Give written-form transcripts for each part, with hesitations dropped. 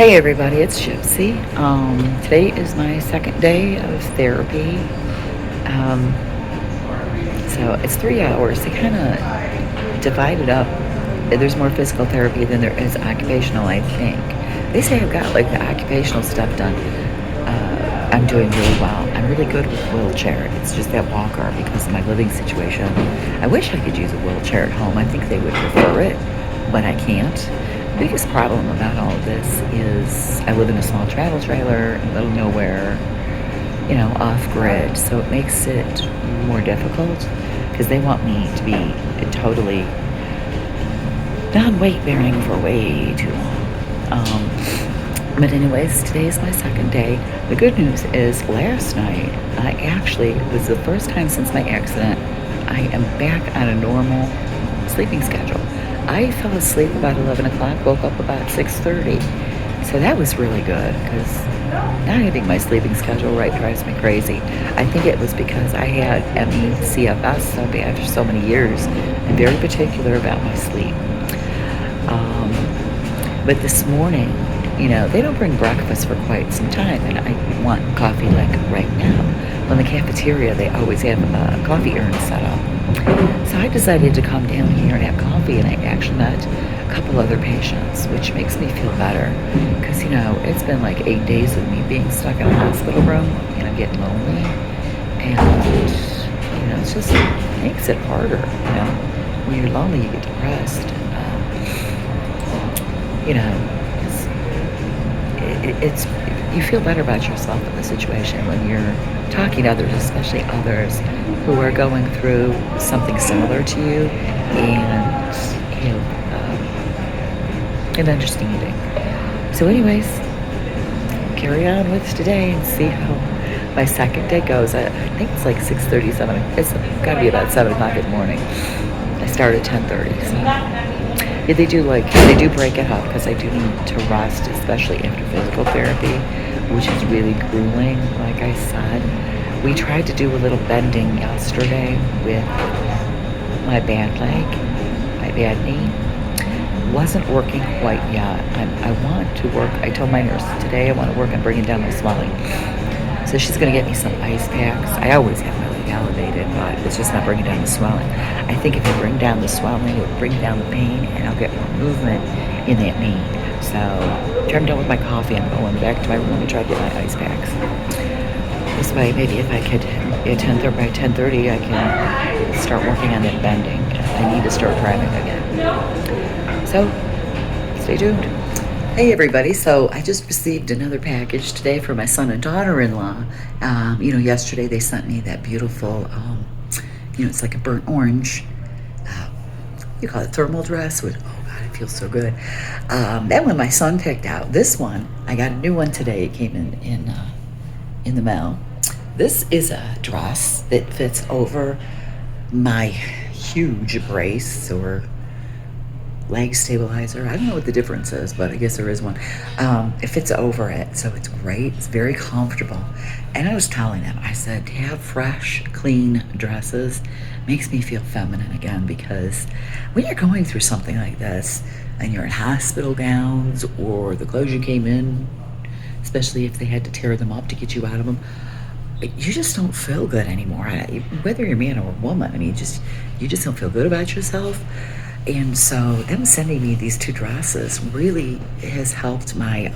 Hey everybody, it's Gypsy. Today is my second day of therapy. Um, so it's 3 hours. They kind of divide it up. There's more physical therapy than there is occupational, I think. They say I've got like the occupational stuff done. I'm doing really well. I'm really good with wheelchair. It's just that walker because of my living situation. I wish I could use a wheelchair at home. I think they would prefer it, but I can't. The biggest problem about all of this is I live in a small travel trailer in the middle of nowhere, off grid. So it makes it more difficult because they want me to be totally non-weight bearing for way too long. But anyways, today is my second day. The good news is last night, it was the first time since my accident, I am back on a normal sleeping schedule. I fell asleep about 11 o'clock, woke up about 6:30. So that was really good because not having my sleeping schedule right drives me crazy. I think it was because I had ME/CFS so bad for so many years. I'm very particular about my sleep. But this morning, they don't bring breakfast for quite some time, and I want coffee like right now. Well, in the cafeteria, they always have a coffee urn set up. So I decided to come down here and have coffee, and I actually met a couple other patients, which makes me feel better. Because, it's been like 8 days of me being stuck in a hospital room, and I'm getting lonely. And, it just makes it harder, When you're lonely, you get depressed. It's you feel better about yourself in the situation when you're talking to others, especially others who are going through something similar to you, and understanding. So, anyways, carry on with today and see how my second day goes. I think it's like 6:37. It's got to be about 7 o'clock in the morning. I start at 10:30. So. Yeah, they do break it up because I do need to rest, especially after physical therapy, which is really grueling. Like I said, we tried to do a little bending yesterday with my bad leg, my bad knee. Wasn't working quite yet. I want to work. I told my nurse today I want to work on bringing down the swelling. So she's going to get me some ice packs. I always have my leg elevated, but it's just not bringing down the swelling. I think if I bring down the swelling, it will bring down the pain, and I'll get more movement in that knee. So after I'm done with my coffee, I'm going back to my room and try to get my ice packs. This way, maybe if I could, by 10:30, I can start working on that bending. I need to start driving again. So stay tuned. Hey everybody, so I just received another package today for my son and daughter-in-law. Yesterday they sent me that beautiful, it's like a burnt orange, you call it thermal dress with, oh God, it feels so good. That one my son picked out. This one, I got a new one today. It came in the mail. This is a dress that fits over my huge brace or leg stabilizer. I don't know what the difference is, but I guess there is one. It fits over it, so it's great. It's very comfortable. And I was telling them, I said, to have fresh, clean dresses makes me feel feminine again, because when you're going through something like this and you're in hospital gowns or the clothes you came in, especially if they had to tear them up to get you out of them, you just don't feel good anymore. Whether you're a man or a woman, you just don't feel good about yourself. And so them sending me these two dresses really has helped my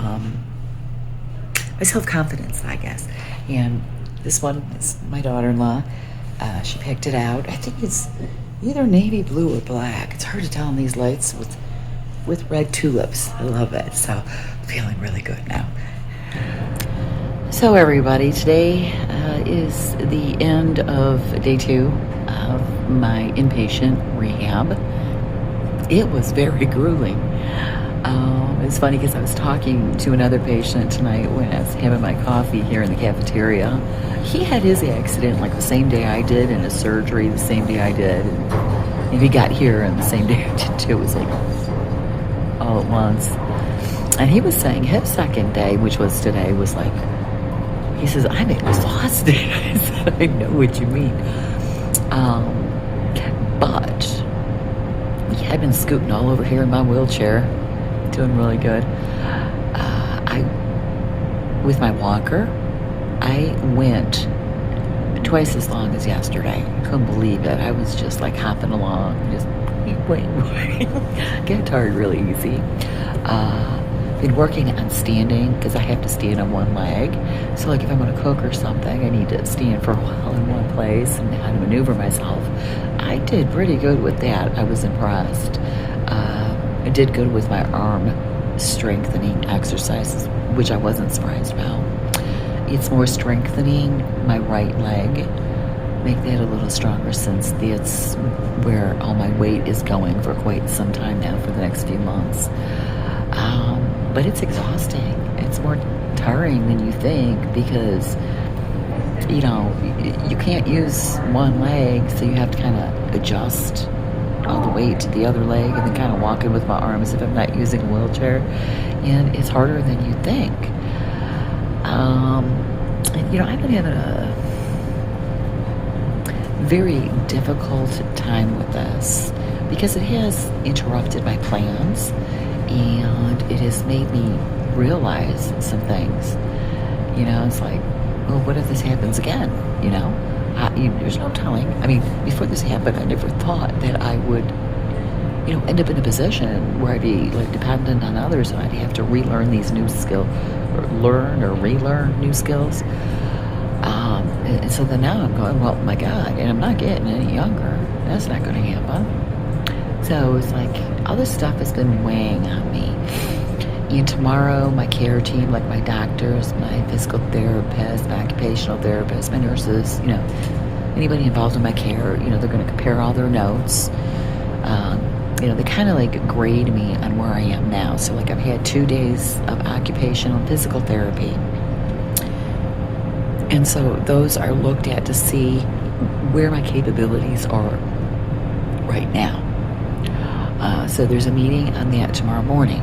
self-confidence, I guess. And this one is my daughter-in-law. She picked it out. I think it's either navy blue or black. It's hard to tell in these lights with red tulips. I love it. So I'm feeling really good now. So everybody, today is the end of day 2 of my inpatient rehab. It was very grueling. It's funny because I was talking to another patient tonight when I was having my coffee here in the cafeteria. He had his accident like the same day I did, and his surgery the same day I did. And he got here and the same day I did too. It was like all at once. And he was saying his second day, which was today, was like, he says, I'm exhausted. I said, I know what you mean. But yeah, I've been scooting all over here in my wheelchair, doing really good. with my walker, I went twice as long as yesterday. I couldn't believe it. I was just like hopping along, just get tired really easy. Been working on standing because I have to stand on one leg. So like if I'm going to cook or something, I need to stand for a while in one place and how to maneuver myself. I did pretty good with that. I was impressed. I did good with my arm strengthening exercises, which I wasn't surprised about. It's more strengthening my right leg, make that a little stronger since that's where all my weight is going for quite some time now for the next few months. But it's exhausting. It's more tiring than you think because, you know, you can't use one leg, so you have to kind of adjust all the weight to the other leg and then kind of walk in with my arm as if I'm not using a wheelchair. And it's harder than you think. You know, I've been having a very difficult time with this because it has interrupted my plans and it has made me realize some things. You know, it's like, well, what if this happens again? You know, there's no telling. I mean, before this happened, I never thought that I would, you know, end up in a position where I'd be like dependent on others and I'd have to relearn these new skills, or learn or relearn new skills. And so then now I'm going, well, my God, and I'm not getting any younger. That's not going to happen. So it's like all this stuff has been weighing on me. And tomorrow, my care team, like my doctors, my physical therapist, my occupational therapist, my nurses, you know, anybody involved in my care, you know, they're going to compare all their notes. You know, they kind of like grade me on where I am now. So like I've had 2 days of occupational and physical therapy. And so those are looked at to see where my capabilities are right now. So there's a meeting on that tomorrow morning.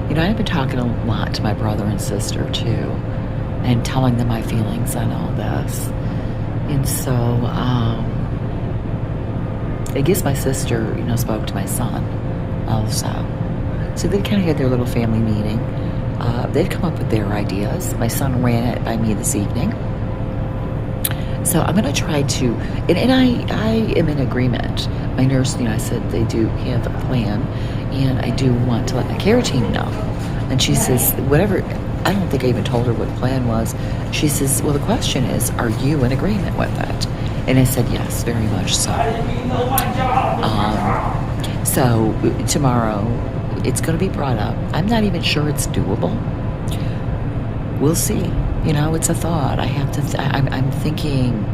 You know, I've been talking a lot to my brother and sister too, and telling them my feelings on all this. And so, I guess my sister, you know, spoke to my son also. So they kind of had their little family meeting. They'd come up with their ideas. My son ran it by me this evening. So I'm going to try to, and I am in agreement. My nurse, you know, I said they do have a plan, and I do want to let my care team know. And she says, whatever, I don't think I even told her what the plan was. She says, well, the question is, are you in agreement with it? And I said, yes, very much so. So tomorrow, it's going to be brought up. I'm not even sure it's doable. We'll see. You know, it's a thought. I have to. I'm thinking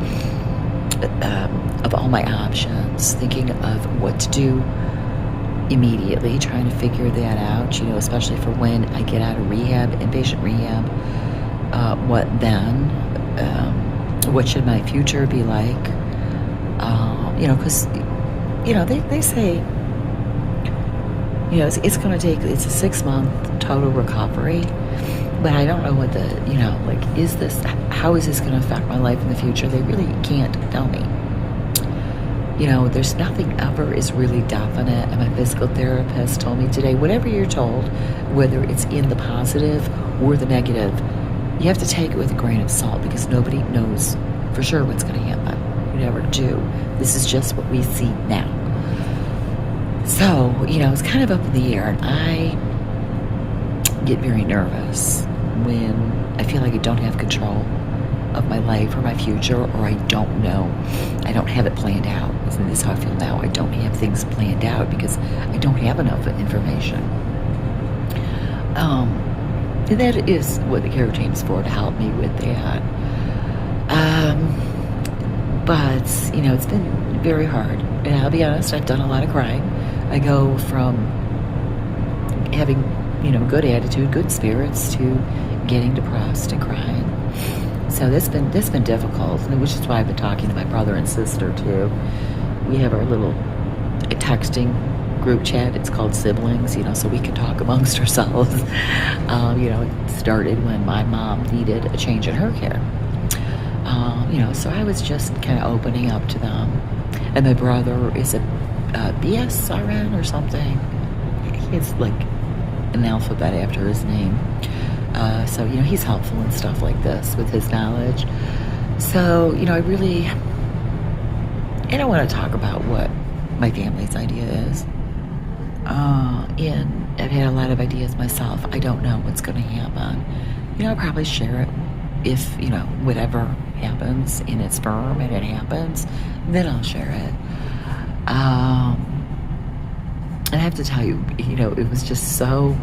of all my options, thinking of what to do immediately, trying to figure that out. You know, especially for when I get out of rehab, inpatient rehab. What then? What should my future be like? You know, because you know they say. You know, it's going to take. It's a 6-month total recovery. But I don't know what the, you know, like, how is this going to affect my life in the future? They really can't tell me. You know, there's nothing ever is really definite. And my physical therapist told me today, whatever you're told, whether it's in the positive or the negative, you have to take it with a grain of salt because nobody knows for sure what's going to happen. You never do. This is just what we see now. So, you know, it's kind of up in the air. And I get very nervous when I feel like I don't have control of my life or my future, or I don't know. I don't have it planned out. And this is how I feel now. I don't have things planned out because I don't have enough information. And that is what the care team's for, to help me with that. But, you know, it's been very hard. And I'll be honest, I've done a lot of crying. I go from having, you know, good attitude, good spirits, to getting depressed and crying. So this been difficult, which is why I've been talking to my brother and sister too. We have our little texting group chat. It's called Siblings, you know, so we can talk amongst ourselves. You know, it started when my mom needed a change in her care. You know, so I was just kind of opening up to them. And my brother is a BSRN or something. He has like an alphabet after his name. So, he's helpful and stuff like this with his knowledge. So, I don't want to talk about what my family's idea is. And I've had a lot of ideas myself. I don't know what's going to happen. I'll probably share it if, whatever happens in its firm and it happens, then I'll share it. And I have to tell you, it was just so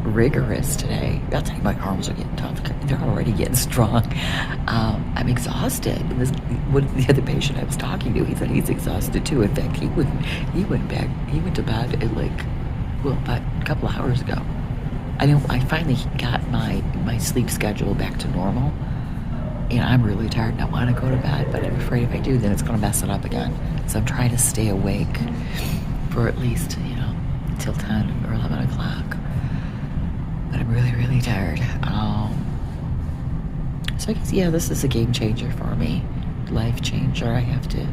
rigorous today. I'll tell you, my arms are getting tough. They're already getting strong. I'm exhausted. And the other patient I was talking to, he said he's exhausted too. In fact, he went to bed at about a couple hours ago. I finally got my sleep schedule back to normal. And I'm really tired and I want to go to bed, but I'm afraid if I do, then it's going to mess it up again. So I'm trying to stay awake for at least, till 10 or 11 o'clock. But I'm really, really tired. So I guess, this is a game changer for me. Life changer. I have to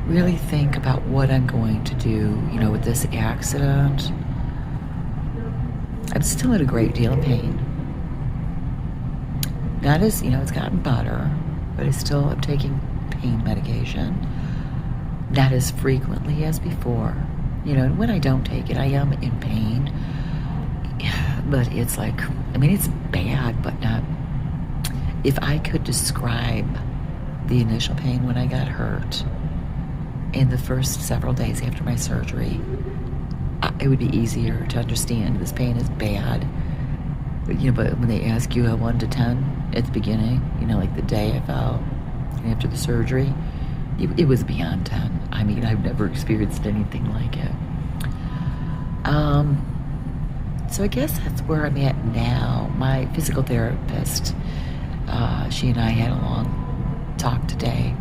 really think about what I'm going to do, with this accident. I'm still in a great deal of pain. Not as, it's gotten better, but I'm taking pain medication. Not as frequently as before. And when I don't take it, I am in pain. But it's it's bad, but not. If I could describe the initial pain when I got hurt in the first several days after my surgery, it would be easier to understand. This pain is bad. But when they ask you a 1 to 10 at the beginning, like the day I fell after the surgery, it was beyond 10. I've never experienced anything like it. So I guess that's where I'm at now. My physical therapist, she and I had a long talk today.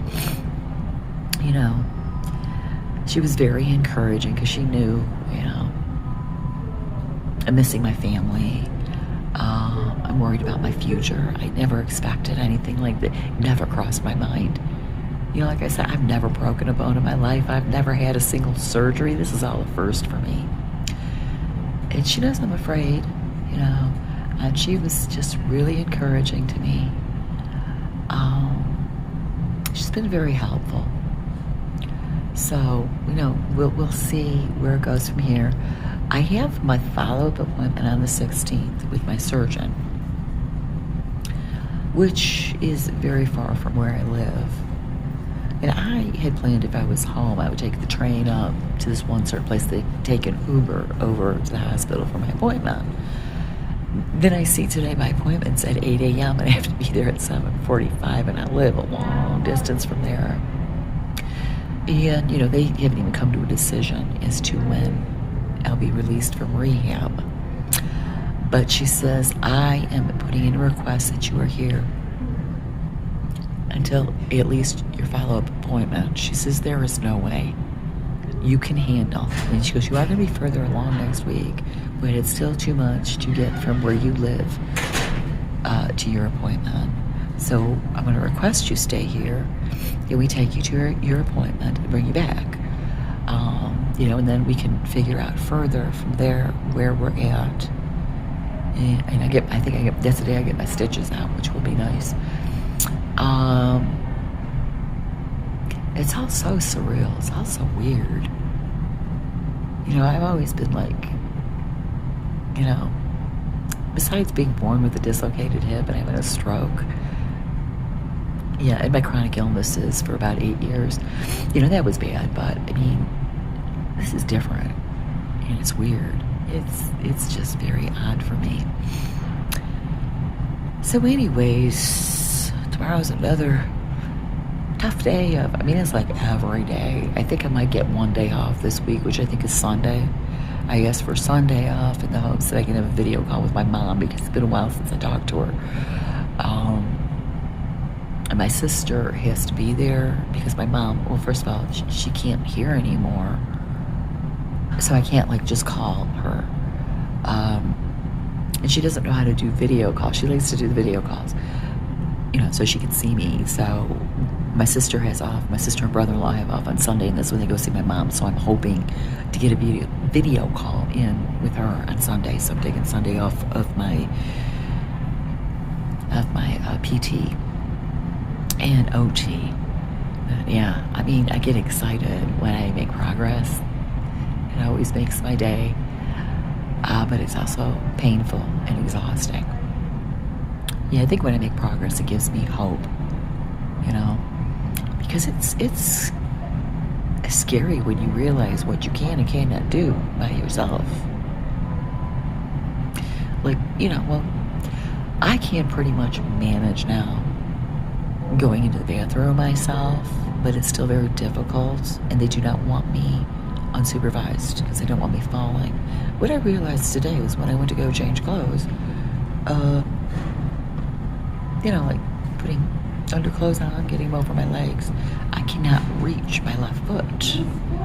She was very encouraging because she knew, I'm missing my family. I'm worried about my future. I never expected anything like that. Never crossed my mind. Like I said, I've never broken a bone in my life. I've never had a single surgery. This is all a first for me. And she knows I'm afraid, and she was just really encouraging to me. She's been very helpful. So, we'll see where it goes from here. I have my follow-up appointment on the 16th with my surgeon, which is very far from where I live. And I had planned if I was home, I would take the train up to this one certain place, they take an Uber over to the hospital for my appointment. Then I see today my appointment's at 8 a.m. and I have to be there at 7:45, and I live a long distance from there. And, they haven't even come to a decision as to when I'll be released from rehab. But she says, I am putting in a request that you are here until at least your follow-up appointment. She says, there is no way you can handle. And she goes, you are going to be further along next week, but it's still too much to get from where you live to your appointment. So I'm going to request you stay here, and we take you to your appointment and bring you back. And then we can figure out further from there where we're at. And I think that's the day I get my stitches out, which will be nice. It's all so surreal. It's all so weird. I've always been besides being born with a dislocated hip and having a stroke, and my chronic illnesses for about 8 years, that was bad, but this is different, and it's weird. It's just very odd for me. So anyways, tomorrow's another tough day of, it's like every day. I think I might get one day off this week, which I think is Sunday. I asked for Sunday off in the hopes that I can have a video call with my mom, because it's been a while since I talked to her. And my sister has to be there because my mom, well, first of all, she can't hear anymore. So I can't just call her. And she doesn't know how to do video calls. She likes to do the video calls, so she can see me. So my sister has off. My sister and brother-in-law have off on Sunday, and that's when they go see my mom. So I'm hoping to get a video call in with her on Sunday. So I'm taking Sunday off of my of my PT and OT. But yeah, I mean, I get excited when I make progress. It always makes my day, but it's also painful and exhausting. Yeah, I think when I make progress, it gives me hope, because it's scary when you realize what you can and cannot do by yourself. Like, well, I can pretty much manage now going into the bathroom myself, but it's still very difficult, and they do not want me unsupervised because they don't want me falling. What I realized today was when I went to go change clothes, like putting underclothes on, getting them over my legs, I cannot reach my left foot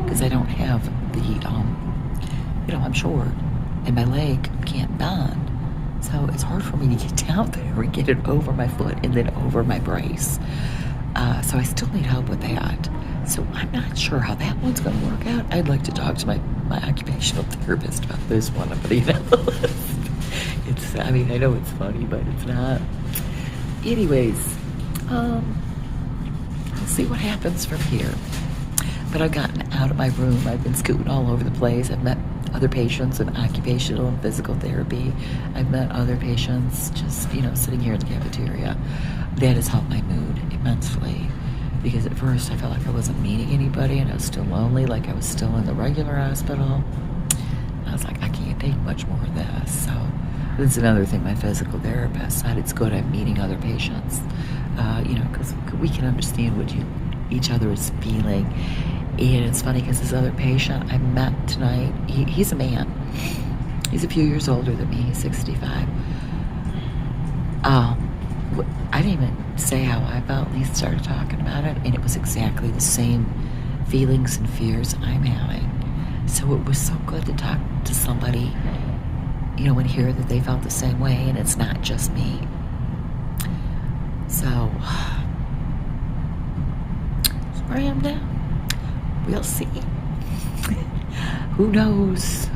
because I don't have the, I'm short and my leg can't bend. So it's hard for me to get down there and get it over my foot and then over my brace. So I still need help with that. So I'm not sure how that one's going to work out. I'd like to talk to my occupational therapist about this one. I'm putting it on the list. I know it's funny, but it's not. Anyways, we'll see what happens from here. But I've gotten out of my room. I've been scooting all over the place. I've met other patients in occupational and physical therapy. I've met other patients just, sitting here in the cafeteria. That has helped my mood immensely. Because at first I felt like I wasn't meeting anybody and I was still lonely, like I was still in the regular hospital. I was like, I can't take much more of this. So that's another thing my physical therapist said. It's good at meeting other patients, because we can understand what each other is feeling. And it's funny because this other patient I met tonight, he's a man. He's a few years older than me. He's 65. I didn't even say how I felt. He started talking about it, and it was exactly the same feelings and fears I'm having. So it was so good to talk to somebody, and hear that they felt the same way, and it's not just me. So where I am now. We'll see. Who knows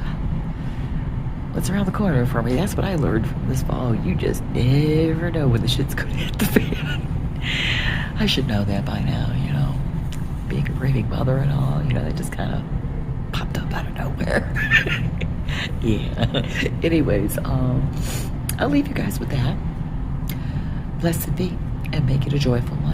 what's around the corner for me? That's what I learned from this fall. You just never know when the shit's gonna hit the fan. I should know that by now, being a grieving mother and all, that just kind of popped up out of nowhere. Yeah. Anyways, I'll leave you guys with that. Blessed be and make it a joyful one.